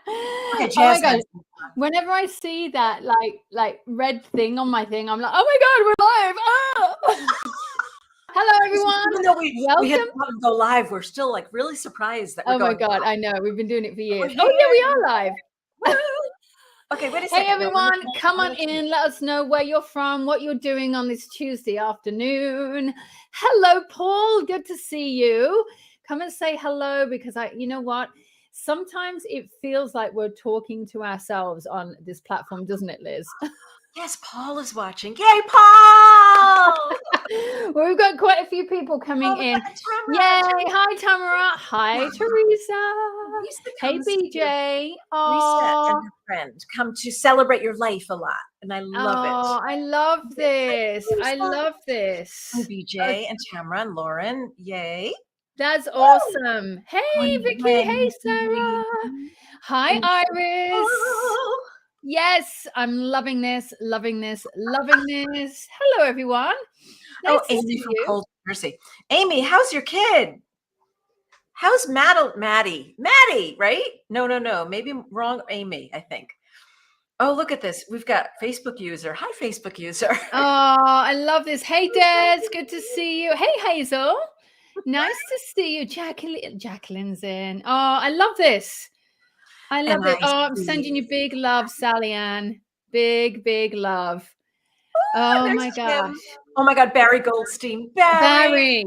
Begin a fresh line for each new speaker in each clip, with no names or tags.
Okay,
Oh my
Jazz.
God. Whenever I see that like red thing on my thing, I'm like, oh my God, we're live. Ah! Hello, everyone.
Even though we had
Welcome.
to go live, we're still like really surprised that we're
Oh my
going
God,
live.
I know. We've been doing it for years.
We're
Oh yeah, we
here.
are live.
Woo! Okay, wait a second.
Hey everyone, come on in. Let us know where you're from, what you're doing on this Tuesday afternoon. Hello, Paul. Good to see you. Come and say hello because you know what? Sometimes it feels like we're talking to ourselves on this platform, doesn't it, Liz?
Yes, Paul is watching. Yay, Paul!
Well, we've got quite a few people coming in. Yay! Hi, Tamara. Hi, Teresa. Hey, BJ.
Lisa and her friend come to celebrate your life a lot, and I love it.
I love this. I love this.
Hi, BJ and Tamara and Lauren. Yay.
That's awesome. Hey, Vicky. Hey, Sarah. Hi, Iris. Yes, I'm loving this, loving this, loving this. Hello, everyone. Nice to
Amy
see
from
you.
Cold Jersey. Amy, how's your kid? How's Maddie? Maddie, right? No. Maybe wrong Amy, I think. Oh, look at this. We've got Facebook user. Hi, Facebook user.
Oh, I love this. Hey, Des. Good to see you. Hey, Hazel. Nice to see you. Jacqueline's in. Oh, I love this. I love it. Oh, I'm sending you big love, Sally Ann. Big, big love. Oh my gosh.
Oh my God, Barry Goldstein. Barry.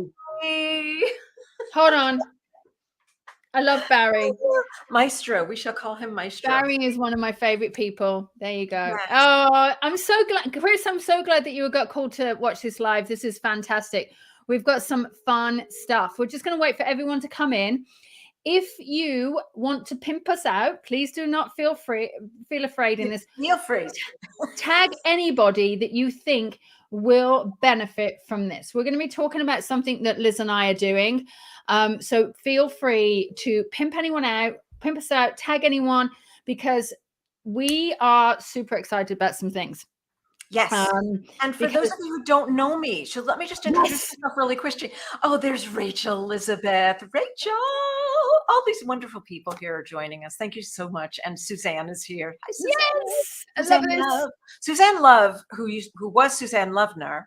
Hold on. I love Barry.
Maestro. We shall call him Maestro.
Barry is one of my favorite people. There you go. Yes. Oh, I'm so glad, Chris. I'm so glad that you got called to watch this live. This is fantastic. We've got some fun stuff. We're just going to wait for everyone to come in. If you want to pimp us out, please do not feel afraid in this.
Feel free.
Tag anybody that you think will benefit from this. We're going to be talking about something that Liz and I are doing. So feel free to pimp anyone out, pimp us out, tag anyone, because we are super excited about some things.
Yes. And for those of you who don't know me, so let me just introduce myself really quickly. Oh, there's Rachel Elizabeth. Rachel. All these wonderful people here are joining us. Thank you so much. And Suzanne is here. Hi, Suzanne.
Yes. I love this.
Suzanne Love, who was Suzanne Lovner.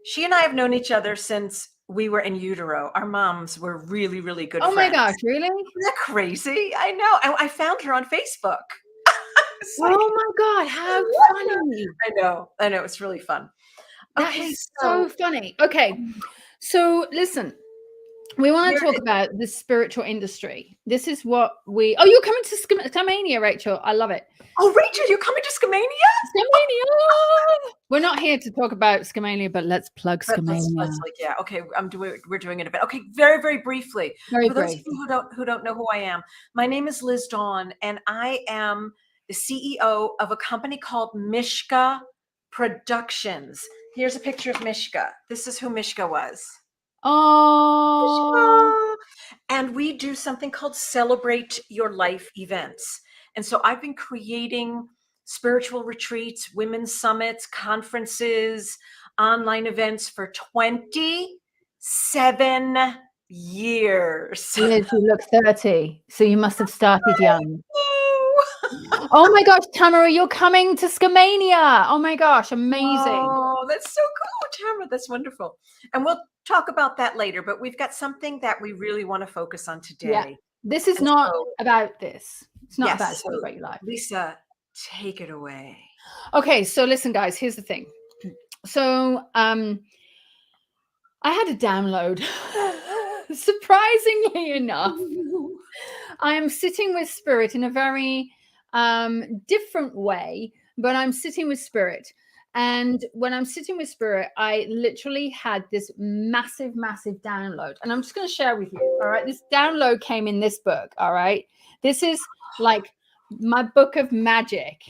She and I have known each other since we were in utero. Our moms were really, really good friends.
Oh my gosh, really?
Isn't that crazy? I know. I found her on Facebook.
Oh my God, how funny.
I know. It's really fun.
That is so funny. Okay. So listen, we want to talk about the spiritual industry. This is what you're coming to Scamania, Rachel. I love it.
Oh, Rachel, you're coming to Scamania?
Scamania. We're not here to talk about Scamania, but let's plug Scamania.
Okay, we're doing it a bit. Okay, very, very briefly. For those of you who don't know who I am, my name is Liz Dawn, and I am the CEO of a company called Mishka Productions. Here's a picture of Mishka. This is who Mishka was.
Oh.
And we do something called Celebrate Your Life events. And so I've been creating spiritual retreats, women's summits, conferences, online events for 27 years.
Liz, you look 30, so you must have started young. Oh my gosh, Tamara, you're coming to Scamania. Oh my gosh, amazing.
Oh, that's so cool, Tamara. That's wonderful. And we'll talk about that later, but we've got something that we really want to focus on today.
Yeah. This is not about this. It's not about Celebrate Your Life.
Lisa, take it away.
Okay, so listen, guys, here's the thing. So I had a download. Surprisingly enough, I am sitting with Spirit in a very different way, but I'm sitting with Spirit. And when I'm sitting with Spirit, I literally had this massive, massive download. And I'm just going to share with you. All right. This download came in this book. All right. This is like my book of magic.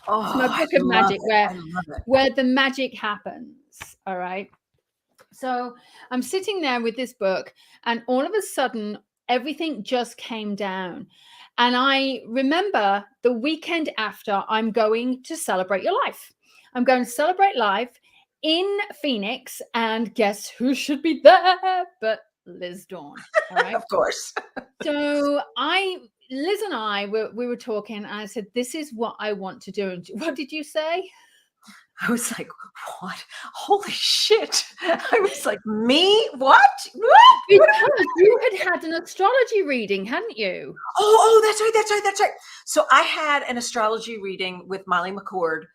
Oh,
it's my book of magic where the magic happens. All right. So I'm sitting there with this book, and all of a sudden, everything just came down. And I remember the weekend after, I'm going to Celebrate Your Life. I'm going to Celebrate Life in Phoenix, and guess who should be there but Liz Dawn. All right.
Of course.
So Liz and I we were talking, and I said, this is what I want to do. And what did you say?
I was like, what? Holy shit. I was like, me? What?
Because you had an astrology reading, hadn't you?
Oh, that's right. So I had an astrology reading with Molly McCord.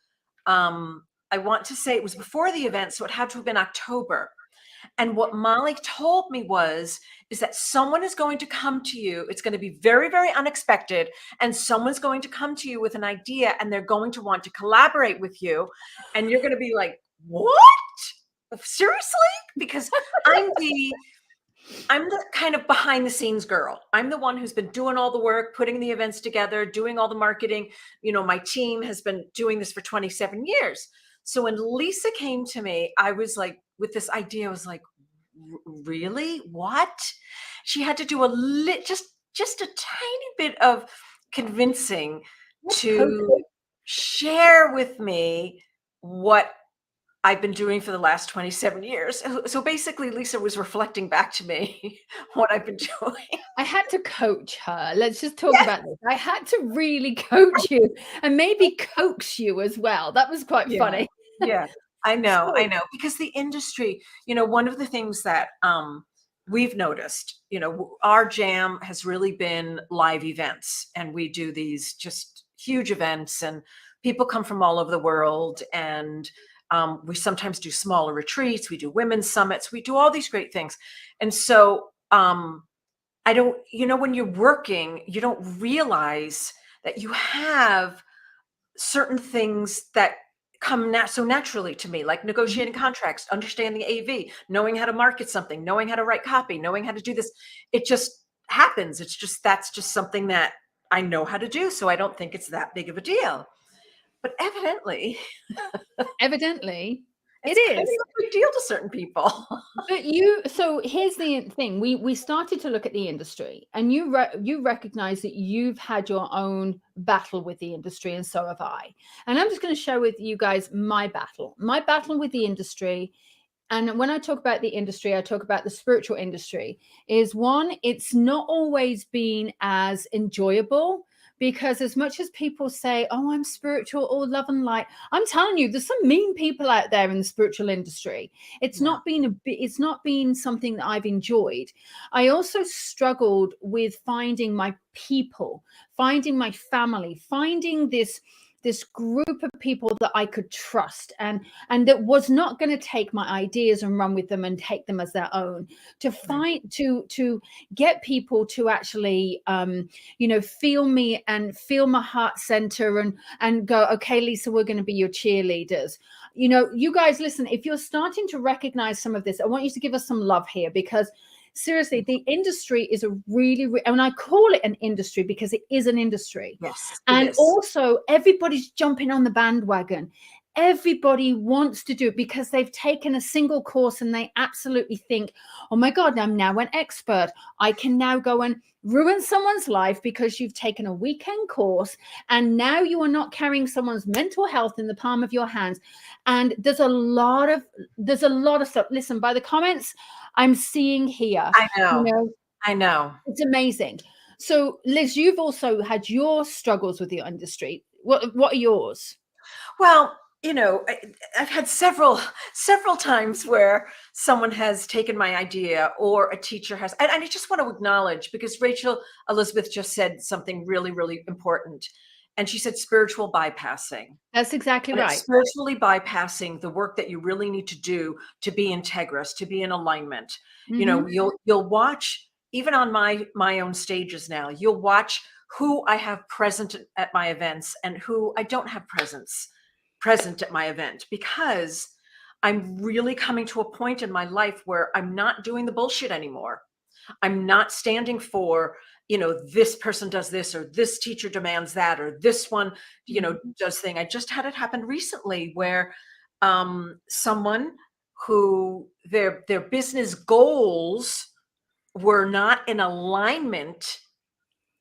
I want to say it was before the event, so it had to have been October. And what Molly told me is that someone is going to come to you. It's going to be very, very unexpected. And someone's going to come to you with an idea, and they're going to want to collaborate with you. And you're going to be like, what? Seriously? Because I'm the kind of behind the scenes girl. I'm the one who's been doing all the work, putting the events together, doing all the marketing. My team has been doing this for 27 years. So when Lisa came to me, I was like, with this idea, I was like, really? What? She had to do just a tiny bit of convincing to share with me what I've been doing for the last 27 years. So basically, Lisa was reflecting back to me what I've been doing.
I had to coach her. Let's just talk about this. I had to really coach you and maybe coax you as well. That was quite funny.
Yeah, I know. Because the industry, one of the things that we've noticed, our jam has really been live events, and we do these just huge events, and people come from all over the world, and we sometimes do smaller retreats. We do women's summits. We do all these great things. And so I don't, when you're working, you don't realize that you have certain things that come so naturally to me, like negotiating contracts, understanding AV, knowing how to market something, knowing how to write copy, knowing how to do this. It just happens. that's just something that I know how to do. So I don't think it's that big of a deal. But evidently,
it is
kind of a big deal to certain people.
But so here's the thing: we started to look at the industry, and you recognize that you've had your own battle with the industry, and so have I. And I'm just going to share with you guys my battle with the industry. And when I talk about the industry, I talk about the spiritual industry. Is one, it's not always been as enjoyable. Because as much as people say, oh, I'm spiritual, all love and light, I'm telling you, there's some mean people out there in the spiritual industry. It's not been something that I've enjoyed. I also struggled with finding my people, finding my family, finding this group of people that I could trust and that was not going to take my ideas and run with them and take them as their own, to get people to actually feel me and feel my heart center and go, okay, Lisa, we're going to be your cheerleaders. You guys, listen, if you're starting to recognize some of this, I want you to give us some love here, because seriously, the industry is a and I call it an industry because it is an industry.
Yes.
And also everybody's jumping on the bandwagon. Everybody wants to do it because they've taken a single course and they absolutely think, oh my God, I'm now an expert. I can now go and ruin someone's life because you've taken a weekend course and now you are not carrying someone's mental health in the palm of your hands. And there's a lot of stuff. Listen, by the comments I'm seeing here.
I know.
It's amazing. So Liz, you've also had your struggles with the industry. What are yours?
Well, I've had several times where someone has taken my idea or a teacher has, and I just want to acknowledge, because Rachel Elizabeth just said something really, really important. And she said spiritual bypassing.
That's exactly right.
Spiritually bypassing the work that you really need to do to be integrous, to be in alignment. Mm-hmm. You'll watch, even on my own stages now, you'll watch who I have present at my events and who I don't have present at my event, because I'm really coming to a point in my life where I'm not doing the bullshit anymore. I'm not standing for, this person does this, or this teacher demands that, or this one, does thing. I just had it happen recently where someone who their business goals were not in alignment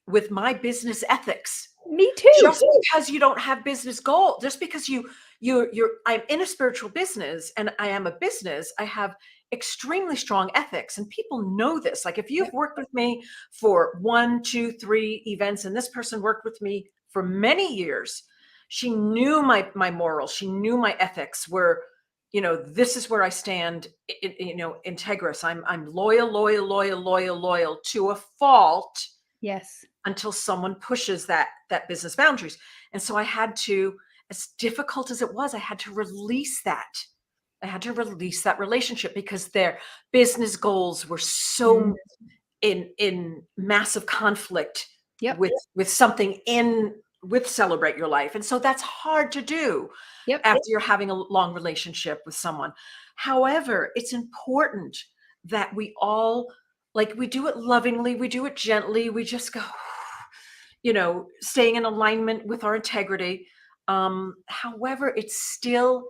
with my business ethics.
Me too.
Just because you don't have business goal, just because I'm in a spiritual business and I am a business, I have extremely strong ethics, and people know this. Like if you've worked with me for 1, 2, 3 events, and this person worked with me for many years, she knew my morals. She knew my ethics were, this is where I stand, integrous. I'm loyal to a fault.
Yes.
Until someone pushes that business boundaries. And so I had to, as difficult as it was, I had to release that. I had to release that relationship because their business goals were so in massive conflict with something with Celebrate Your Life. And so that's hard to do after you're having a long relationship with someone. However, it's important that we all, like, we do it lovingly, we do it gently, we just go, staying in alignment with our integrity. However, it's still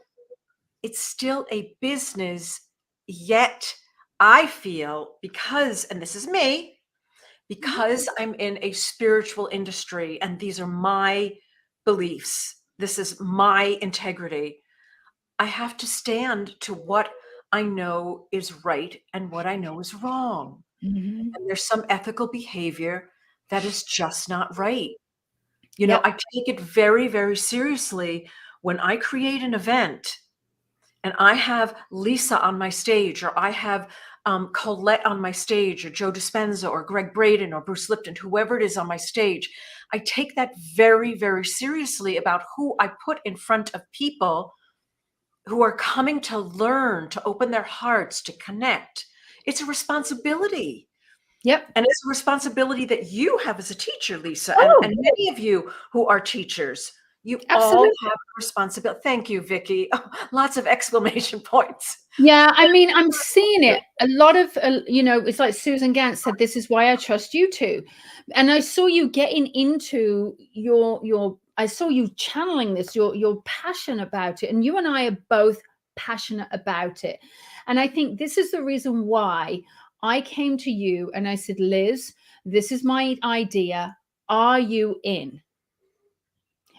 a business, yet I feel, because, and this is me, because I'm in a spiritual industry and these are my beliefs, this is my integrity, I have to stand to what I know is right and what I know is wrong. And there's some ethical behavior that is just not right. I take it very, very seriously when I create an event and I have Lisa on my stage, or I have Colette on my stage, or Joe Dispenza, or Greg Braden, or Bruce Lipton, whoever it is on my stage. I take that very, very seriously about who I put in front of people who are coming to learn, to open their hearts, to connect. It's a responsibility.
Yep.
And it's a responsibility that you have as a teacher, Lisa, and many of you who are teachers. You all have a responsibility. Thank you, Vicki. Oh, lots of exclamation points.
Yeah, I mean, I'm seeing it. A lot of, it's like Susan Gant said, this is why I trust you two. And I saw you getting into I saw you channeling this, your passion about it. And you and I are both passionate about it. And I think this is the reason why I came to you and I said, Liz, this is my idea. Are you in?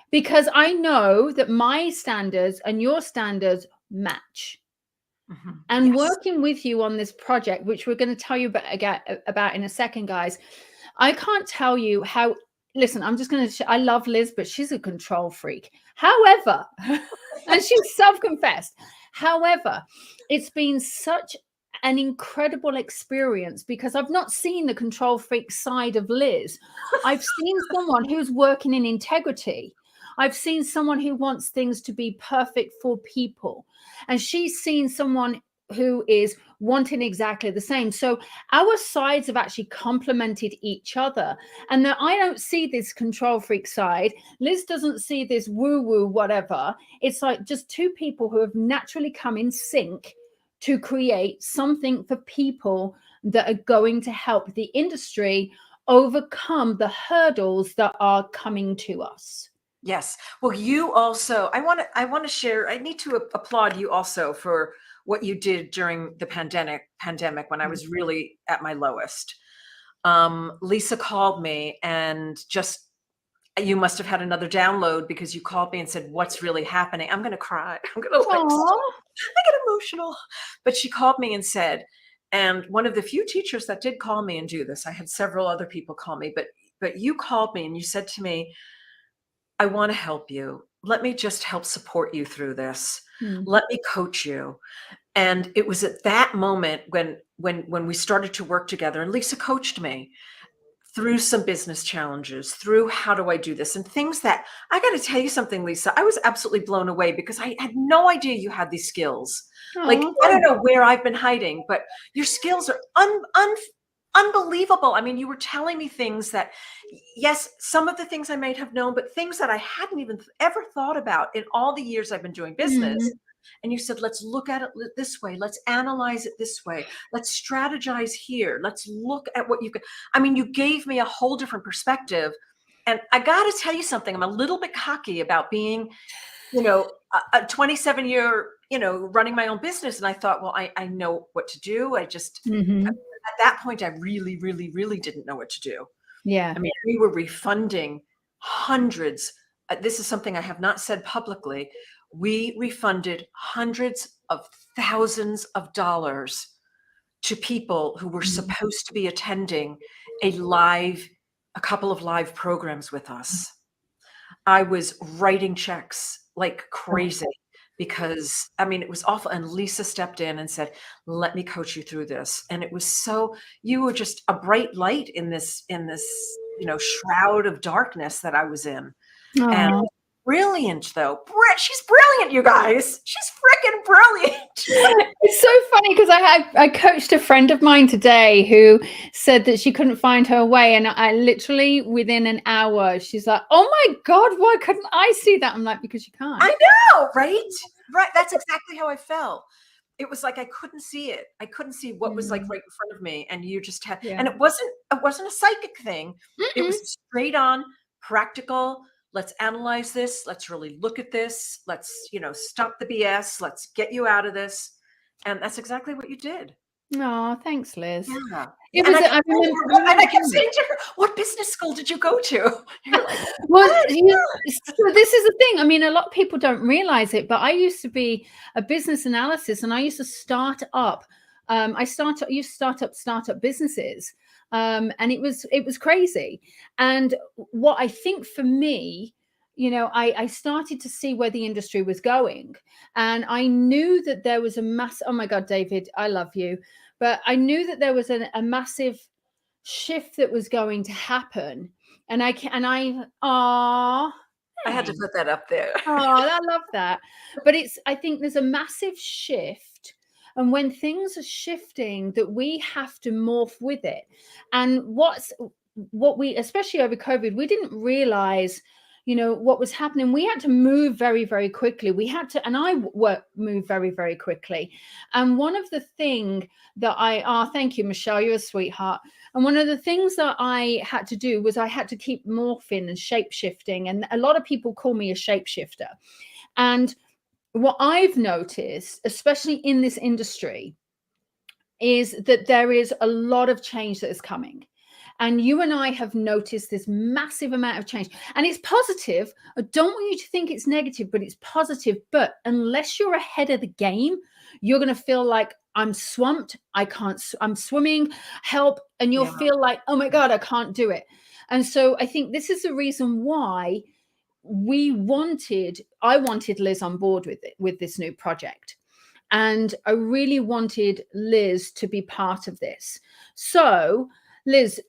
Because I know that my standards and your standards match. And working with you on this project, which we're going to tell you about in a second, guys, I can't tell you how, listen, I'm just going to, I love Liz, but she's a control freak. However, and she's self-confessed. However, it's been such an incredible experience because I've not seen the control freak side of Liz. I've seen someone who's working in integrity. I've seen someone who wants things to be perfect for people. And she's seen someone who is wanting exactly the same. So our sides have actually complemented each other. And that I don't see this control freak side. Liz doesn't see this woo-woo whatever. It's like just two people who have naturally come in sync to create something for people that are going to help the industry overcome the hurdles that are coming to us.
Yes. Well, you also, I want to share, I need to applaud you also for what you did during the pandemic when I was really at my lowest. Lisa called me and you must have had another download because you called me and said, what's really happening? I'm going to cry. I'm going to I get emotional. But she called me and said, and one of the few teachers that did call me and do this, I had several other people call me, but you called me and you said to me, I want to help you. Let me just help support you through this. Let me coach you. And it was at that moment when we started to work together, and Lisa coached me through some business challenges, through how do I do this, and things that, I got to tell you something, Lisa, I was absolutely blown away because I had no idea you had these skills. Like, I don't know where I've been hiding, but your skills are unbelievable. I mean, you were telling me things that, yes, some of the things I might have known, but things that I hadn't even ever thought about in all the years I've been doing business. And you said, let's look at it this way. Let's analyze it this way. Let's strategize here. Let's look at what you could. I mean, you gave me a whole different perspective. And I got to tell you something. I'm a little bit cocky about being, a 27-year, running my own business. And I thought, well, I know what to do. I just, at that point, I really, really, really didn't know what to do.
Yeah.
I mean, we were refunding hundreds. This is something I have not said publicly. We refunded hundreds of thousands of dollars to people who were supposed to be attending a couple of live programs with us. I was writing checks like crazy because, I mean, it was awful. And Lisa stepped in and said, let me coach you through this. And it was you were just a bright light in this, shroud of darkness that I was in.
Aww.
And brilliant, though. She's brilliant, you guys. She's freaking brilliant.
It's so funny because I coached a friend of mine today who said that she couldn't find her way, and I literally within an hour she's like, "Oh my God, why couldn't I see that?" I'm like, "Because you can't."
I know, right? That's exactly how I felt. It was like I couldn't see it. I couldn't see what was like right in front of me, and you just had. And it wasn't a psychic thing. It was straight on, practical. Let's analyze this. Let's really look at this. Let's, stop the BS. Let's get you out of this. And that's exactly what you did.
Oh, thanks, Liz.
Yeah.
And
I kept saying to her, what business school did you go to?
Well, so this is the thing. I mean, a lot of people don't realize it, but I used to be a business analyst, and I used to start up. I used to start up businesses. And it was crazy. And what I think for me, I started to see where the industry was going, and I knew that there was oh my God, David, I love you. But I knew that there was a massive shift that was going to happen. And I
had to put that up there.
I love that. But I think there's a massive shift. And when things are shifting, that we have to morph with it. And what we, especially over COVID, we didn't realize, what was happening. We had to move very, very quickly. And I move very, very quickly. And one of the things that thank you, Michelle, you're a sweetheart. And one of the things that I had to do was I had to keep morphing and shape shifting. And a lot of people call me a shapeshifter. And what I've noticed, especially in this industry, is that there is a lot of change that is coming. And you and I have noticed this massive amount of change. And it's positive. I don't want you to think it's negative, but it's positive. But unless you're ahead of the game, you're going to feel like I'm swamped. I'm swimming, help. And you'll feel like, oh my God, I can't do it. And so I think this is the reason why I wanted Liz on board with this new project. And I really wanted Liz to be part of this. So Liz,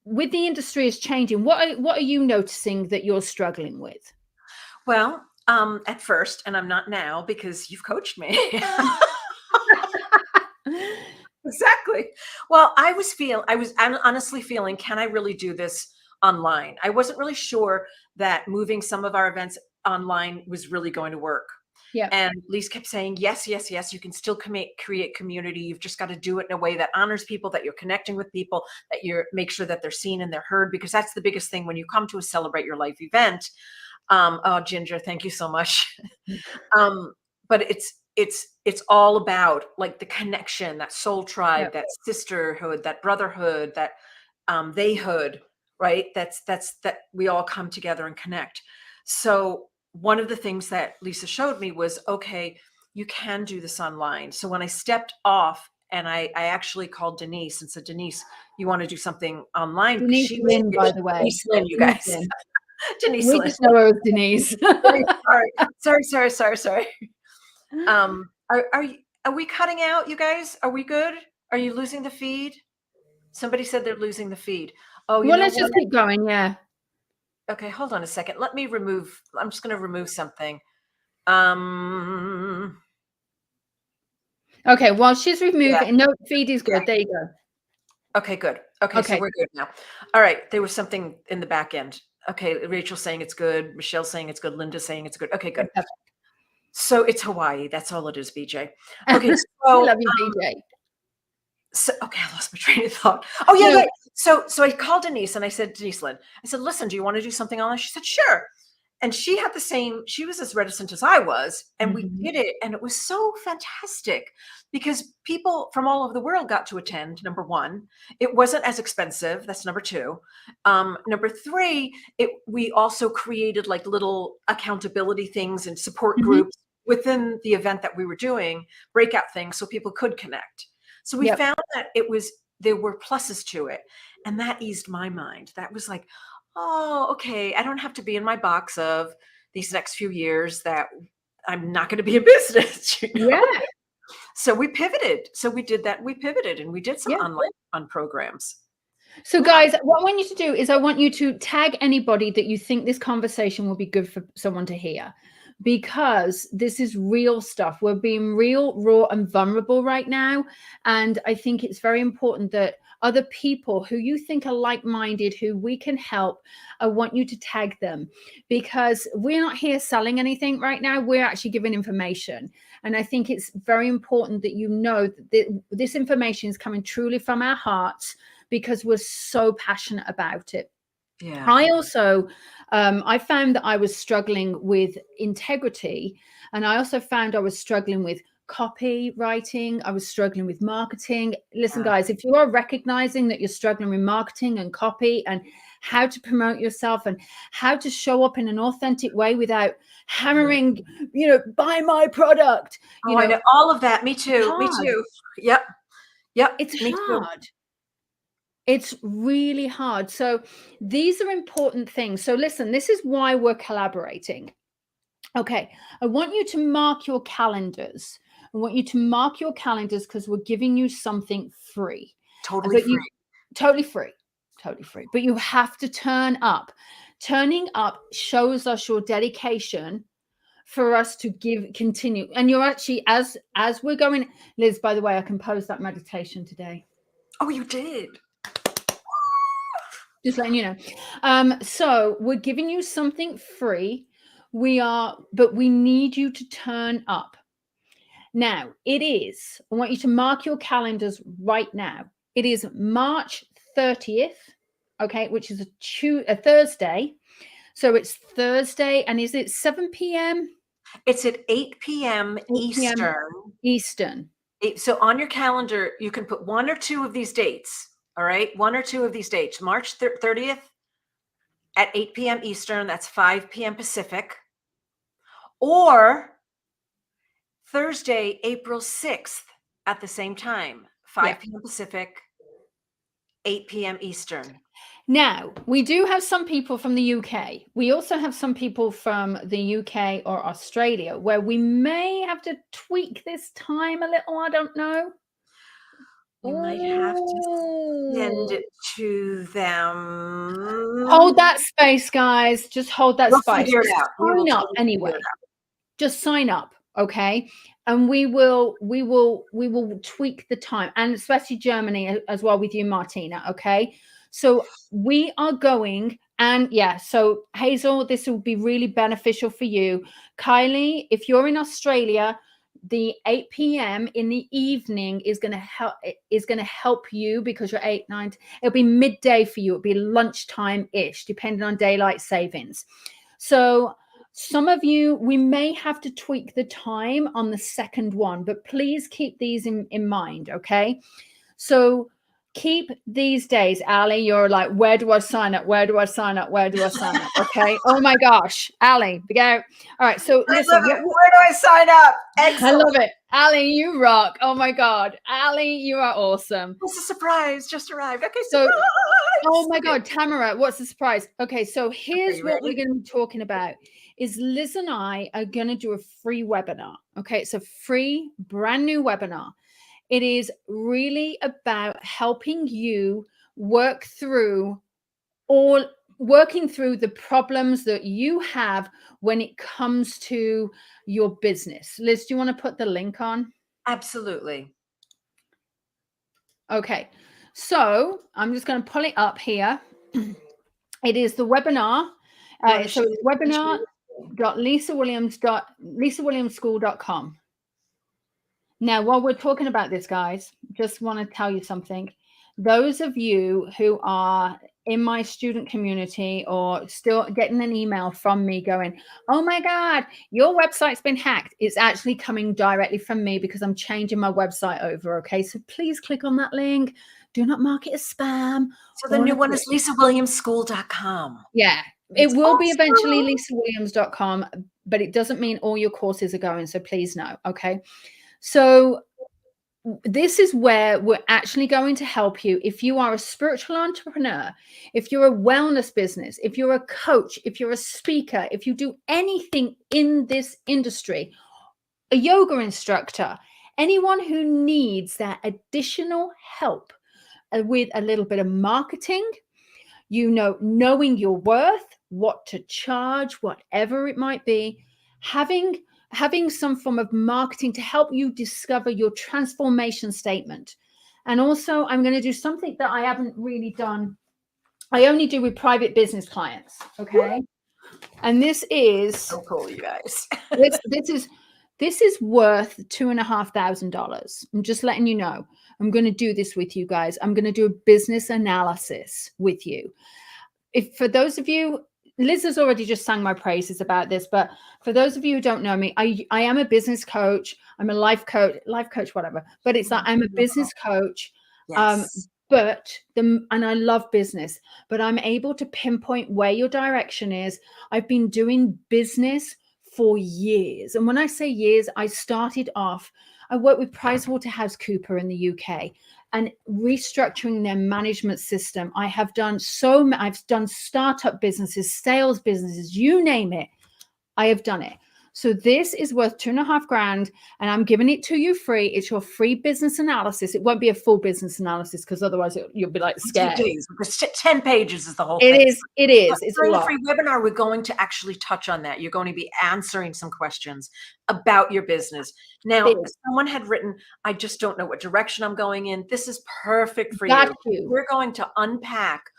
with the industry is changing, what are you noticing that you're struggling with?
Well, at first, and I'm not now because you've coached me. Exactly. Well, I'm honestly feeling, can I really do this online? I wasn't really sure that moving some of our events online was really going to work.
Yeah.
And Lise kept saying, yes, yes, yes, you can still create community. You've just got to do it in a way that honors people, that you're connecting with people, that make sure that they're seen and they're heard, because that's the biggest thing when you come to a Celebrate Your Life event. Oh, Ginger, thank you so much. But it's all about like the connection, that soul tribe, that sisterhood, that brotherhood, that theyhood, right? That we all come together and connect. So one of the things that Lisa showed me was, okay, you can do this online. So when I stepped off, and I actually called Denise and said, Denise, you want to do something online?
Denise Lynn, by the way.
Denise Lynn, you guys. Denise
Lynn. We just know her as Denise.
Sorry. Are we cutting out, you guys? Are we good? Are you losing the feed? Somebody said they're losing the feed. Oh,
well, let's just keep going. Yeah.
Okay, hold on a second. I'm just going to remove something.
Okay, while she's removing, no, feed is good. There you go.
Okay, good. Okay, so we're good now. All right, there was something in the back end. Okay, Rachel's saying it's good. Michelle's saying it's good. Linda's saying it's good. Okay, good. So it's Hawaii. That's all it is, BJ. Okay, so
I love you, BJ.
So, okay, I lost my train of thought. Oh yeah, yeah. So I called Denise and I said, Denise Lynn, I said, listen, do you want to do something on this? She said, sure. and she had the same, she was as reticent as I was, and we
Mm-hmm.
did it, and it was so fantastic because people from all over the world got to attend. Number one, it wasn't as expensive. That's number two. Number three, we also created like little accountability things and support
Mm-hmm.
groups within the event that we were doing, breakout things, so people could connect. So we
Yep.
found that there were pluses to it, and that eased my mind. That was like, oh, okay, I don't have to be in my box of these next few years that I'm not going to be in business.
Yeah.
So we pivoted. So we did that. We pivoted and we did some
Yeah.
online fun programs.
So guys, what I want you to do is I want you to tag anybody that you think this conversation will be good for someone to hear, because this is real stuff. We're being real, raw, and vulnerable right now. And I think it's very important that other people who you think are like-minded, who we can help, I want you to tag them, because we're not here selling anything right now. We're actually giving information. And I think it's very important that you know that this information is coming truly from our hearts, because we're so passionate about it.
Yeah.
I also, I found that I was struggling with integrity, and I also found I was struggling with copywriting. I was struggling with marketing. Listen, guys, if you are recognizing that you're struggling with marketing and copy and how to promote yourself and how to show up in an authentic way without hammering, buy my product.
I know all of that. Me too. Me too. Yep.
It's
me
hard.
Too.
It's really hard. So these are important things. So listen, this is why we're collaborating. Okay, I want you to mark your calendars. I want you to mark your calendars because we're giving you something free.
Totally free.
Totally free. Totally free. But you have to turn up. Turning up shows us your dedication for us to continue. And you're actually, as we're going, Liz, by the way, I composed that meditation today.
Oh, you did?
Just letting you know. So we're giving you something free. But we need you to turn up. Now, I want you to mark your calendars right now. It is March 30th, okay, which is a Thursday. So it's Thursday, and is it 7 p.m.?
It's at 8 p.m. Eastern. So on your calendar, you can put one or two of these dates. All right. One or two of these dates. March 30th at 8 p.m. Eastern. That's 5 p.m. Pacific. Or Thursday, April 6th at the same time. 5 p.m. Pacific, 8 p.m. Eastern.
Now, we do have some people from the UK. We also have some people from the UK or Australia, where we may have to tweak this time a little. I don't know.
You might have to send it to them.
Hold that space, guys. Just hold that space.
Figure it out.
Sign up anyway. Just sign up, okay? And we will tweak the time, and especially Germany as well with you, Martina. Okay, so we are going, and so Hazel, this will be really beneficial for you. Kylie, if you're in Australia, the 8 p.m. in the evening is going to help you, because you're 8, 9. It'll be midday for you. It'll be lunchtime-ish, depending on daylight savings. So some of you, we may have to tweak the time on the second one, but please keep these in mind, okay? So keep these days. Ali, you're like, where do I sign up? Where do I sign up? Where do I sign up? Okay. Oh my gosh. Ali, go. All right. So listen,
where do I sign up? Excellent.
I love it. Ali, you rock. Oh my God. Ali, you are awesome.
It's a surprise. Just arrived. Okay.
So, oh my God, Tamara, what's the surprise? Okay. So here's what we're going to be talking about. Is Liz and I are going to do a free webinar. Okay. It's a free, brand new webinar. It is really about helping you working through the problems that you have when it comes to your business. Liz, do you want to put the link on?
Absolutely.
Okay. So I'm just going to pull it up here. It is the webinar. So it's webinar.lisawilliamsschool.com. Now, while we're talking about this, guys, just want to tell you something. those of you who are in my student community or still getting an email from me going, oh my God, your website's been hacked. It's actually coming directly from me because I'm changing my website over. Okay. So please click on that link. Do not mark it as spam.
So the new one is lisawilliamsschool.com.
Yeah. It will be eventually lisawilliams.com, but it doesn't mean all your courses are going. So please no. Okay. So this is where we're actually going to help you. If you are a spiritual entrepreneur, if you're a wellness business, if you're a coach, if you're a speaker, if you do anything in this industry, a yoga instructor, anyone who needs that additional help with a little bit of marketing, knowing your worth, what to charge, whatever it might be, having some form of marketing to help you discover your transformation statement. And also, I'm going to do something that I haven't really done. I only do with private business clients. Okay. And this is
so cool, you guys.
this is worth $2,500. I'm just letting you know. I'm going to do this with you guys. I'm going to do a business analysis with you. If for those of you, Liz has already just sang my praises about this, but for those of you who don't know me, I am a business coach. I'm a life coach, whatever. But it's like I'm a business coach.
Yes.
And I love business, but I'm able to pinpoint where your direction is. I've been doing business for years. And when I say years, I started off, I worked with PricewaterhouseCoopers in the UK and restructuring their management system. I've done startup businesses, sales businesses, you name it. I have done it. So this is worth $2,500 and I'm giving it to you free. It's your free business analysis. It won't be a full business analysis because otherwise you'll be like scared.
Because 10 pages is the whole thing.
It is. It's
during the free webinar, we're going to actually touch on that. You're going to be answering some questions about your business. Now, someone had written, I just don't know what direction I'm going in. This is perfect for you. We're going to unpack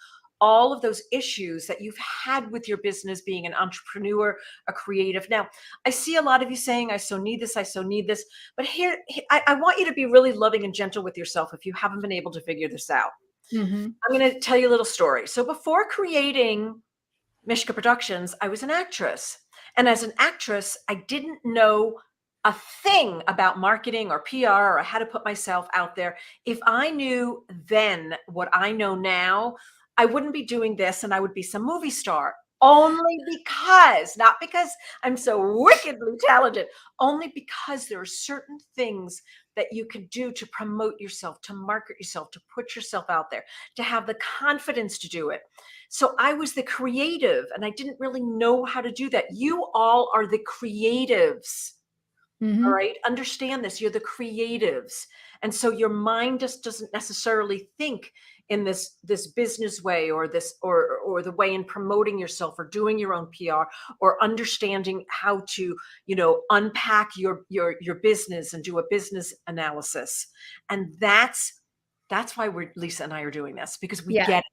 all of those issues that you've had with your business, being an entrepreneur, a creative. Now, I see a lot of you saying, I so need this, but here, I want you to be really loving and gentle with yourself if you haven't been able to figure this out. I'm going to tell you a little story. So before creating Mishka Productions, I was an actress. And as an actress, I didn't know a thing about marketing or PR or how to put myself out there. If I knew then what I know now, I wouldn't be doing this and I would be some movie star. Only because, not because I'm so wickedly talented, only because there are certain things that you can do to promote yourself, to market yourself, to put yourself out there, to have the confidence to do it. So I was the creative and I didn't really know how to do that. You all are the creatives. All right. Understand this. You're the creatives. And so your mind just doesn't necessarily think in this business way or the way in promoting yourself or doing your own PR or understanding how to, unpack your business and do a business analysis. And that's why Lisa and I are doing this, because we get it.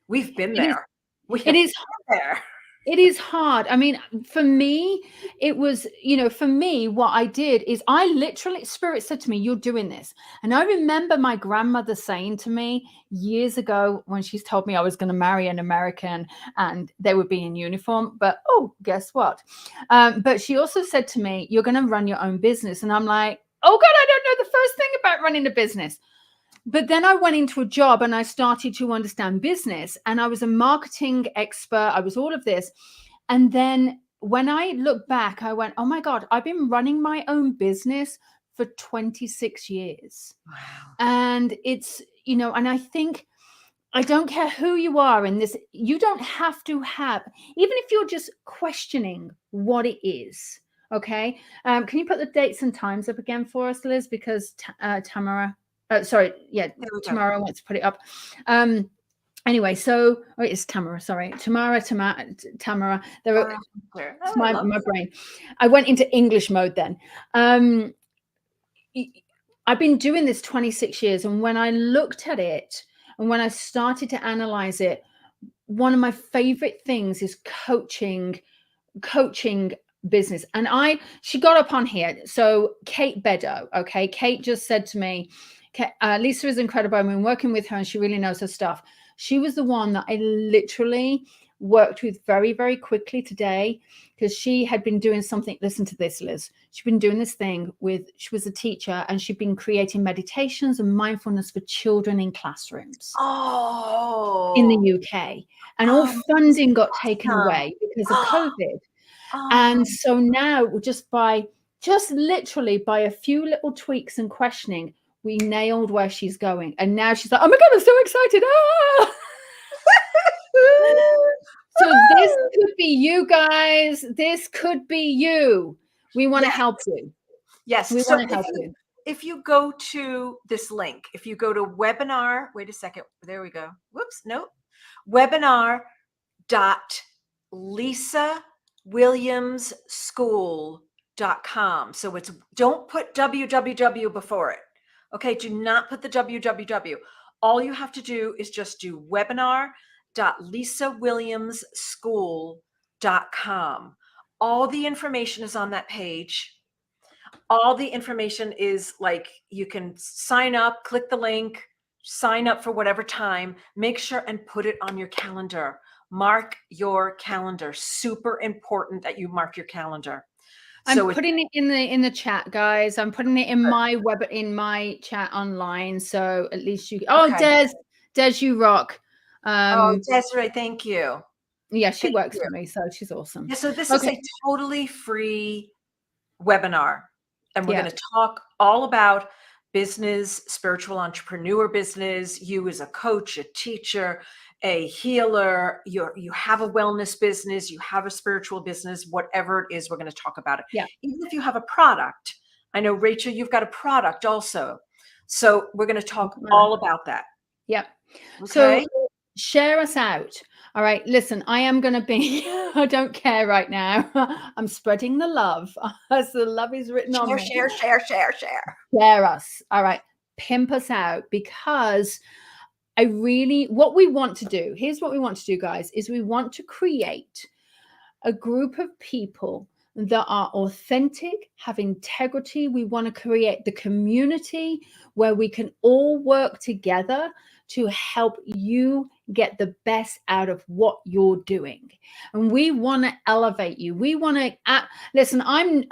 We've been there.
It is there. It is hard. I mean, for me, it was, for me, what I did is I literally, Spirit said to me, you're doing this. And I remember my grandmother saying to me years ago when she's told me I was going to marry an American and they would be in uniform, but guess what? But she also said to me, you're going to run your own business. And I'm like, oh God, I don't know the first thing about running a business. But then I went into a job and I started to understand business and I was a marketing expert. I was all of this. And then when I look back, I went, oh my God, I've been running my own business for 26 years.
Wow.
And it's, and I think, I don't care who you are in this, you don't have to have, even if you're just questioning what it is. Okay. Can you put the dates and times up again for us, Liz? Because Tamara. Tamara wants to put it up. Anyway, so it's Tamara. Sorry, Tamara. It's my brain. I went into English mode then. I've been doing this 26 years, and when I looked at it and when I started to analyze it, one of my favorite things is coaching business. And she got up on here. So Kate Beddoe, okay. Kate just said to me, Lisa is incredible. I've been working with her and she really knows her stuff. She was the one that I literally worked with very, very quickly today, because she had been doing something. Listen to this, Liz. She'd been doing this thing she was a teacher, and she'd been creating meditations and mindfulness for children in classrooms in the UK. And all funding got taken away because of COVID. And so now just literally by a few little tweaks and questioning, we nailed where she's going. And now she's like, oh my God, I'm so excited. Ah! So this could be you guys. This could be you. We want to help you.
Yes.
We want to help you.
If you go to this link, if you go to webinar, wait a second. There we go. Whoops. Nope. webinar.lisawilliamsschool.com. So don't put www before it. Okay. Do not put the www. All you have to do is just do webinar.lisawilliamsschool.com. All the information is on that page. All the information is like, you can sign up, click the link, sign up for whatever time, make sure and put it on your calendar. Mark your calendar. Super important that you mark your calendar.
I'm putting it in the chat, guys. I'm putting it in my chat online. So at least you. Oh, okay. Des, you rock.
Desiree, thank you.
Yeah, she works for me, so she's awesome.
Yeah, so this is a totally free webinar, and we're going to talk all about business, spiritual entrepreneur business. You as a coach, a teacher, a healer, you have a wellness business, you have a spiritual business, whatever it is, we're going to talk about it.
Yeah.
Even if you have a product, I know, Rachel, you've got a product also. So we're going to talk all about that.
Yeah.
Okay.
So share us out. All right. Listen, I am going to be, I don't care right now. I'm spreading the love as the love is written on me.
Share.
Share us. All right. Pimp us out, because what we want to do, here's what we want to do, guys, is we want to create a group of people that are authentic, have integrity. We want to create the community where we can all work together to help you get the best out of what you're doing. And we want to elevate you. We want to listen, I am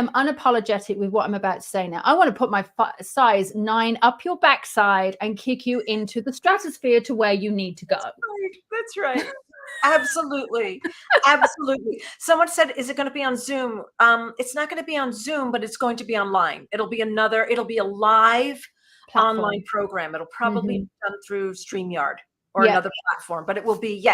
unapologetic with what I'm about to say now. I want to put my size 9 up your backside and kick you into the stratosphere to where you need to go.
That's right. Absolutely. Someone said, is it going to be on Zoom? It's not going to be on Zoom, but it's going to be online. It'll be a live platform. Online program. It'll probably be done through StreamYard or another platform, but it will be,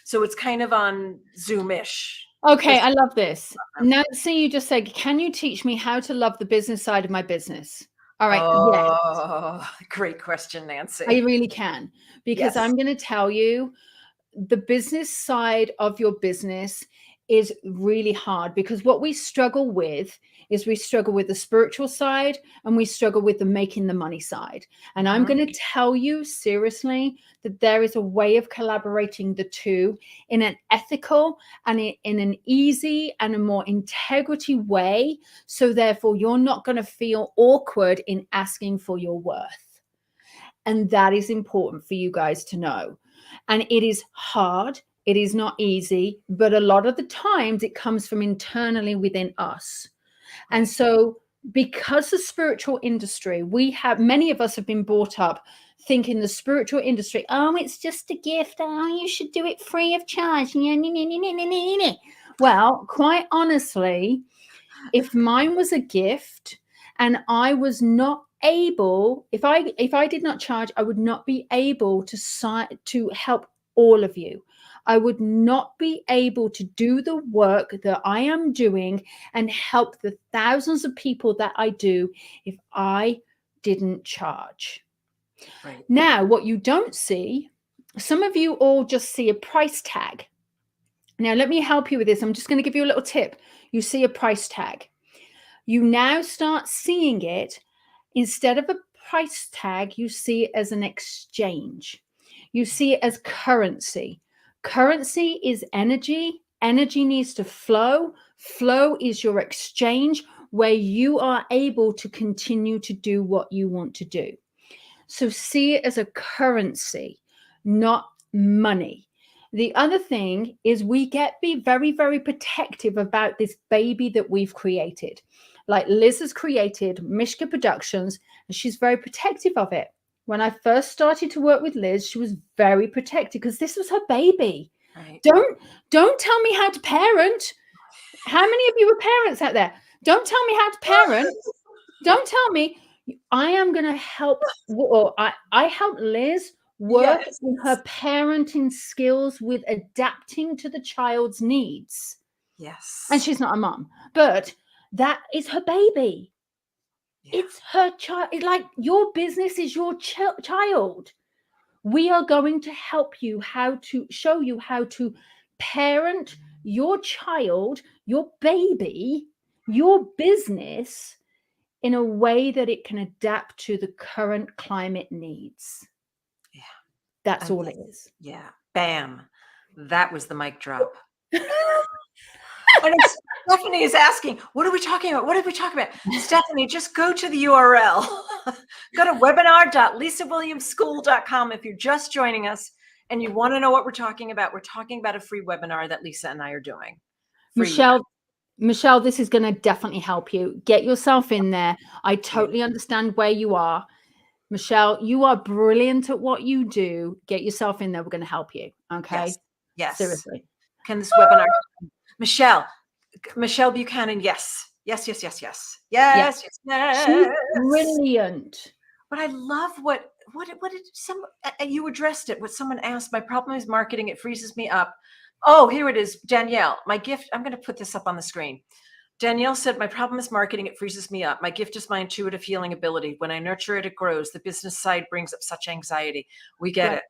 so it's kind of on Zoom-ish.
Okay, I love this. Nancy, you just said, can you teach me how to love the business side of my business? All right.
Great question, Nancy.
I really can, because I'm going to tell you, the business side of your business is really hard, because what we struggle with is we struggle with the spiritual side and we struggle with the making the money side. And I'm going to tell you seriously that there is a way of collaborating the two in an ethical and in an easy and a more integrity way. So therefore, you're not going to feel awkward in asking for your worth. And that is important for you guys to know. And it is hard. It is not easy, but a lot of the times it comes from internally within us. And so because the spiritual industry, many of us have been brought up thinking the spiritual industry, oh, it's just a gift. Oh, you should do it free of charge. Well, quite honestly, if mine was a gift and I was not able, if I did not charge, I would not be able to help all of you. I would not be able to do the work that I am doing and help the thousands of people that I do if I didn't charge.
Right.
Now, what you don't see, some of you all just see a price tag. Now, let me help you with this. I'm just going to give you a little tip. You see a price tag. You now start seeing it, instead of a price tag, you see it as an exchange. You see it as currency. Currency is energy. Energy needs to flow. Flow is your exchange. where you are able to continue to do what you want to do. So see it as a currency, not money. The other thing is we be very, very protective about this baby that we've created. Like Liz has created Mishka Productions, and she's very protective of it. When I first started to work with Liz, she was very protective because this was her baby. Right. Don't tell me how to parent. How many of you are parents out there? Don't tell me how to parent. Don't tell me. I am going to help. Or I help Liz work on her parenting skills with adapting to the child's needs.
Yes.
And she's not a mom, but that is her baby. Yeah. It's her child. Like your business is your child. We are going to help you show you how to parent your child, your baby, your business in a way that it can adapt to the current climate needs.
Yeah.
That's all it is.
Yeah. Bam. That was the mic drop. And Stephanie is asking, what are we talking about? What are we talking about? Stephanie, just go to the URL. Go to webinar.lisawilliamsschool.com if you're just joining us and you want to know what we're talking about. We're talking about a free webinar that Lisa and I are doing.
Michelle, this is going to definitely help you. Get yourself in there. I totally understand where you are. Michelle, you are brilliant at what you do. Get yourself in there. We're going to help you. Okay?
Yes.
Seriously.
Can this webinar... Michelle Buchanan, yes. Yes.
She's brilliant.
But I love what did you addressed it. What someone asked, my problem is marketing. It freezes me up. Oh, here it is. Danielle, my gift. I'm going to put this up on the screen. Danielle said, my problem is marketing. It freezes me up. My gift is my intuitive healing ability. When I nurture it, it grows. The business side brings up such anxiety. We get it.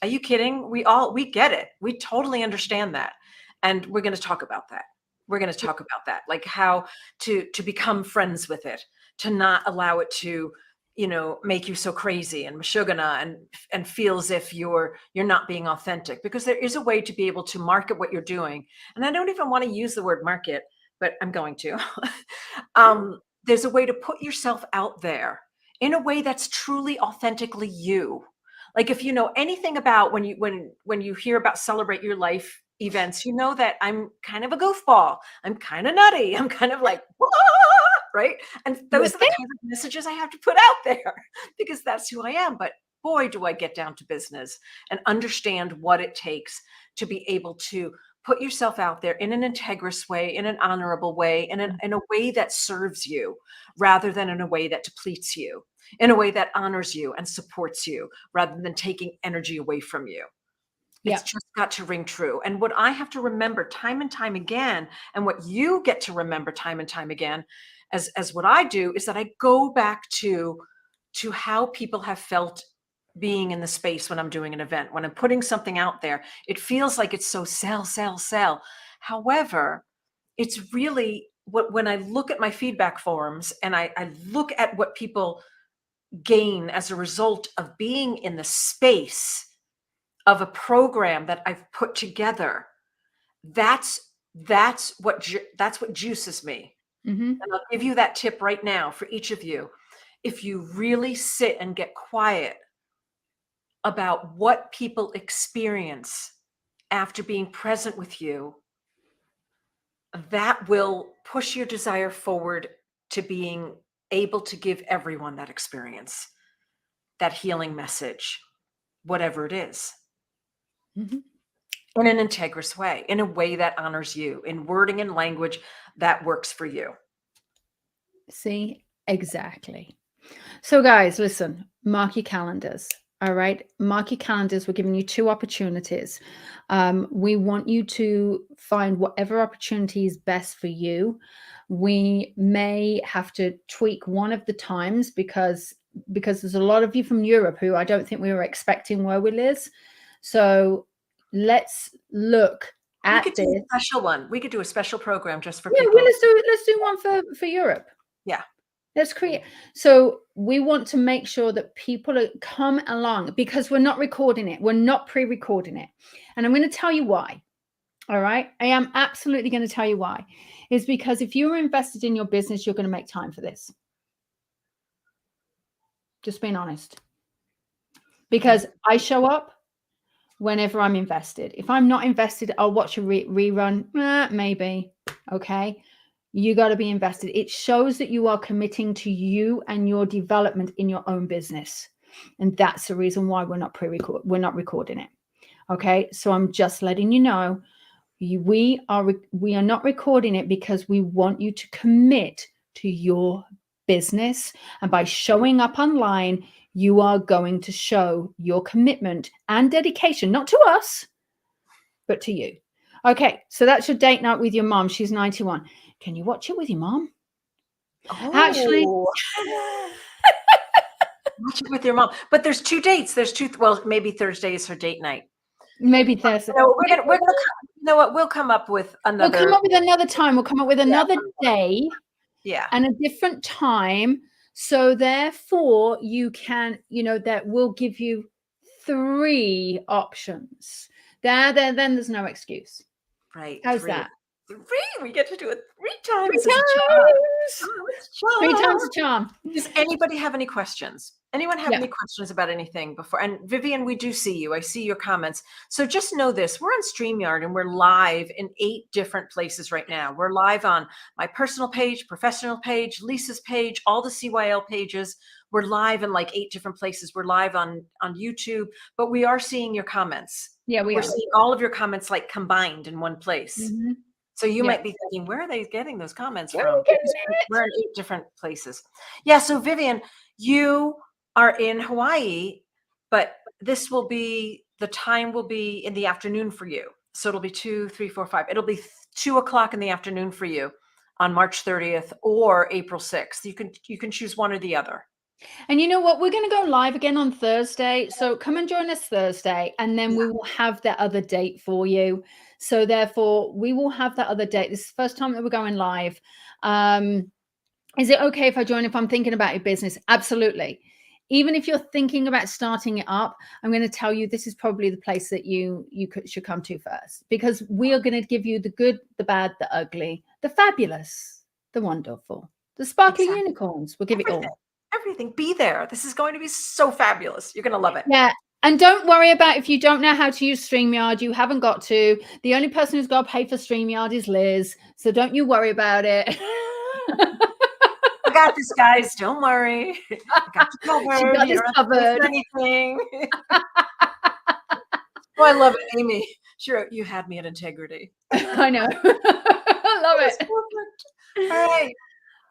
Are you kidding? We get it. We totally understand that. And we're going to talk about that. We're going to talk about that, like how to become friends with it, to not allow it to, make you so crazy and mashugana and feel as if you're not being authentic, because there is a way to be able to market what you're doing. And I don't even want to use the word market, but I'm going to. There's a way to put yourself out there in a way that's truly authentically you. Like if you know anything about when you hear about Celebrate Your Life events, you know that I'm kind of a goofball. I'm kind of nutty. I'm kind of like, right? And those are the kinds of messages I have to put out there because that's who I am. But boy, do I get down to business and understand what it takes to be able to put yourself out there in an integrous way, in an honorable way, in a way that serves you rather than in a way that depletes you, in a way that honors you and supports you rather than taking energy away from you. It's just got to ring true. And what I have to remember time and time again, and what you get to remember time and time again, as what I do, is that I go back to how people have felt being in the space when I'm doing an event. When I'm putting something out there, it feels like it's so sell. However, it's really when I look at my feedback forums and I look at what people gain as a result of being in the space of a program that I've put together, that's what juices me.
Mm-hmm.
And I'll give you that tip right now for each of you. If you really sit and get quiet about what people experience after being present with you, that will push your desire forward to being able to give everyone that experience, that healing message, whatever it is.
Mm-hmm.
In an integrous way, in a way that honors you, in wording and language that works for you.
See, exactly. So guys, listen, mark your calendars. All right. Mark your calendars. We're giving you 2 opportunities. We want you to find whatever opportunity is best for you. We may have to tweak one of the times because there's a lot of you from Europe who I don't think we were expecting where we Liz. So let's look at this.
Do a special one. We could do a special program just for
people. Let's do one for Europe.
Yeah.
Let's create. So we want to make sure that people come along because we're not recording it. We're not pre-recording it. And I'm going to tell you why. All right. I am absolutely going to tell you why. It's because if you're invested in your business, you're going to make time for this. Just being honest. Because I show up whenever I'm invested. If I'm not invested, I'll watch a rerun. Maybe. Okay. You got to be invested. It shows that you are committing to you and your development in your own business. And that's the reason why we're not recording it. Okay. So I'm just letting you know, we are not recording it because we want you to commit to your business. And by showing up online, you are going to show your commitment and dedication, not to us, but to you. Okay, so that's your date night with your mom. She's 91. Can you watch it with your mom?
Oh.
Actually,
watch it with your mom. But there's 2 dates. There's 2. Well, maybe Thursday is her date night.
Maybe Thursday.
No, we're gonna. You know what? We'll come up with another.
We'll come up with another time. We'll come up with another day.
Yeah.
And a different time. So therefore, you can, that will give you 3 options. Then there's no excuse.
Right.
How's that?
3. We get to do it 3 times.
3 times. 3 times a charm.
Does anybody have any questions? Anyone have any questions about anything before? And Vivian, we do see you. I see your comments. So just know this, we're on StreamYard and we're live in 8 different places right now. We're live on my personal page, professional page, Lisa's page, all the CYL pages. We're live in like 8 different places. We're live on YouTube, but we are seeing your comments.
Yeah, we're
seeing all of your comments like combined in one place.
Mm-hmm.
So you might be thinking, where are they getting those comments from? We're in 8 different places. Yeah. So Vivian, you are in Hawaii, but the time will be in the afternoon for you. So it'll be 2, 3, 4, 5. It'll be 2 o'clock in the afternoon for you on March 30th or April 6th. You can choose one or the other.
And you know what? We're going to go live again on Thursday. So come and join us Thursday, and then we will have that other date for you. So therefore, we will have that other date. This is the first time that we're going live. Is it okay if I join if I'm thinking about your business? Absolutely. Even if you're thinking about starting it up, I'm going to tell you this is probably the place that you should come to first, because we are going to give you the good, the bad, the ugly, the fabulous, the wonderful, the sparkly unicorns. We'll give it all.
Everything. Be there. This is going to be so fabulous. You're going to love it.
Yeah. And don't worry about if you don't know how to use StreamYard. You haven't got to. The only person who's got to pay for StreamYard is Liz. So don't you worry about it.
I got this, guys. Don't worry. I got you covered.
She got this covered.
Anything. Oh, I love it, Amy. She wrote, "You had me at integrity."
I know. I love it.
Perfect. All right.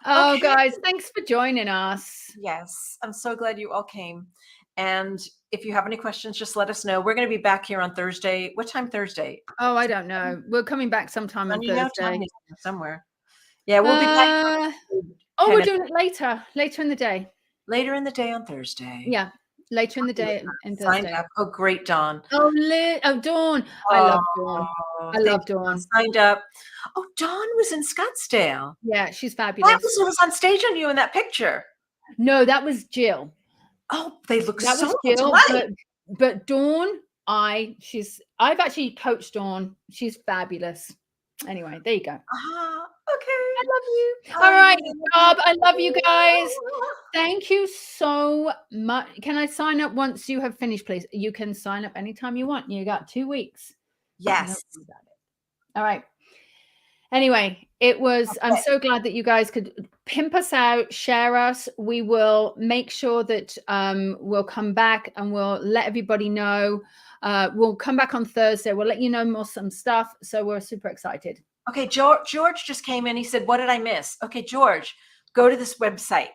Oh,
okay.
Guys, thanks for joining us.
Yes, I'm so glad you all came. And if you have any questions, just let us know. We're going to be back here on Thursday. What time Thursday?
Oh, I don't know. We're coming back sometime on Thursday.
Somewhere. Yeah, we'll be back.
We're doing it later in the day.
Later in the day on Thursday.
Yeah, later in the day and Thursday.
Signed up. Oh, great, Dawn.
Oh, Dawn. I love Dawn. I love Dawn.
Signed up. Oh, Dawn was in Scottsdale.
Yeah, she's fabulous.
That was on stage on you in that picture.
No, that was Jill.
Oh, they look
that
so
was Jill,
alike.
But Dawn, I've actually coached Dawn. She's fabulous. Anyway, there you go.
Okay.
I love you. All right, Bob. I love you guys. Thank you so much. Can I sign up once you have finished, please? You can sign up anytime you want. You got 2 weeks.
Yes.
All right. Anyway, I'm so glad that you guys could pimp us out, share us. We will make sure that we'll come back and we'll let everybody know. We'll come back on Thursday. We'll let you know some stuff. So we're super excited.
Okay, George just came in. He said, "What did I miss?" Okay, George, go to this website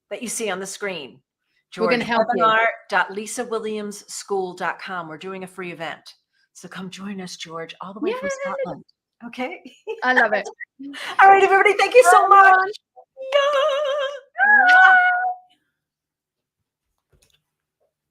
that you see on the screen. George,
we're going to help you.
webinar.lisawilliamsschool.com. We're doing a free event. So come join us, George, all the way from Scotland. Okay.
I love it.
All right, everybody. Thank you so much. Yeah.